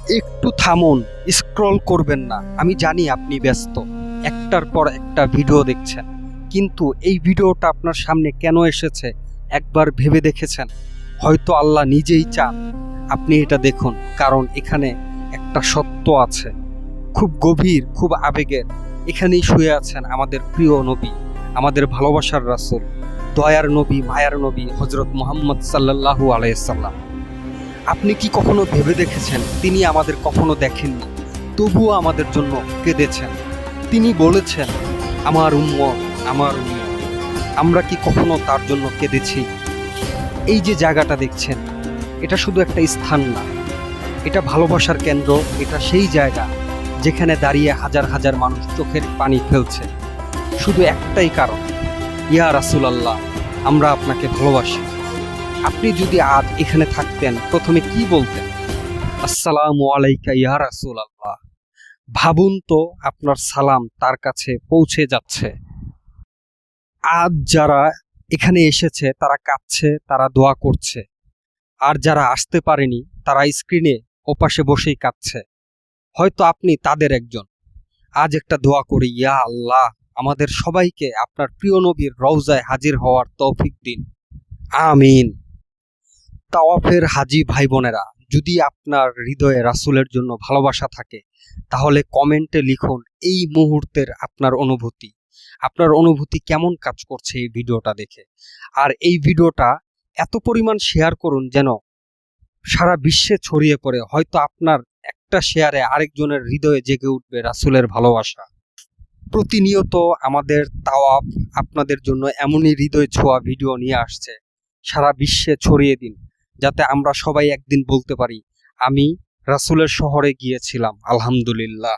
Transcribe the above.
একটু থামুন, স্ক্রল করবেন না। আমি জানি আপনি ব্যস্ত, একটার পর একটা ভিডিও দেখছেন, কিন্তু এই ভিডিওটা আপনার সামনে কেন এসেছে একবার ভেবে দেখেছেন? হয়তো আল্লাহ নিজেই চান আপনি এটা দেখুন, কারণ এখানে একটা সত্য আছে, খুব গভীর, খুব আবেগের। এখানেই শুয়ে আছেন আমাদের প্রিয় নবী, আমাদের ভালোবাসার রাসূল, দয়ার নবী, মায়ার নবী হযরত মুহাম্মদ সাল্লাল্লাহু আলাইহি সাল্লাম। আপনি কি কখনো ভেবে দেখেছেন তিনি আমাদের কখনো দেখেননি, তবুও আমাদের জন্য কেঁদেছেন? তিনি বলেছেন, আমার উম্মত, আমার উম্মত। আমরা কি কখনো তার জন্য কেঁদেছি? এই যে জায়গাটা দেখছেন, এটা শুধু একটা স্থান না, এটা ভালোবাসার কেন্দ্র। এটা সেই জায়গা যেখানে দাঁড়িয়ে হাজার হাজার মানুষ চোখের পানি ফেলছে, শুধু একটাই কারণ, ইয়া রাসূলুল্লাহ, আমরা আপনাকে ভালোবাসি। আপনি যদি আজ এখানে থাকতেন, প্রথমে কি বলতেন? আসসালামু আলাইকা ইয়া রাসূলুল্লাহ। ভাবুন তো, আপনার সালাম তার কাছে পৌঁছে যাচ্ছে। আজ যারা এখানে এসেছে তারা কাঁদছে, তারা দোয়া করছে, আর যারা আসতে পারেনি তারা স্ক্রিনে ওপাশে বসেই কাঁদছে। হয়তো আপনি তাদের একজন। আজ একটা দোয়া করি, ইয়া আল্লাহ, আমাদের সবাইকে আপনার প্রিয় নবীর রওজায় হাজির হওয়ার তৌফিক দিন। আমিন। তাওয়াফের হাজী ভাই বোনেরা, যদি আপনার হৃদয়ে রাসূলের জন্য ভালোবাসা থাকে, তাহলে কমেন্টে লিখুন এই মুহূর্তের আপনার অনুভূতি। আপনার অনুভূতি কেমন কাজ করছে এই ভিডিওটা দেখে। আর এই ভিডিওটা এত পরিমাণ শেয়ার করুন যেন সারা বিশ্বে ছড়িয়ে পড়ে। হয়তো আপনার একটা শেয়ারে আরেকজনের হৃদয়ে জেগে উঠবে রাসূলের ভালোবাসা। প্রতিনিয়ত আমাদের তাওয়াফ আপনাদের জন্য এমনই হৃদয় ছোঁয়া ভিডিও নিয়ে আসছে। সারা বিশ্বে ছড়িয়ে দিন, যাতে আমরা সবাই একদিন বলতে পারি, আমি রাসূলের শহরে গিয়েছিলাম, আলহামদুলিল্লাহ।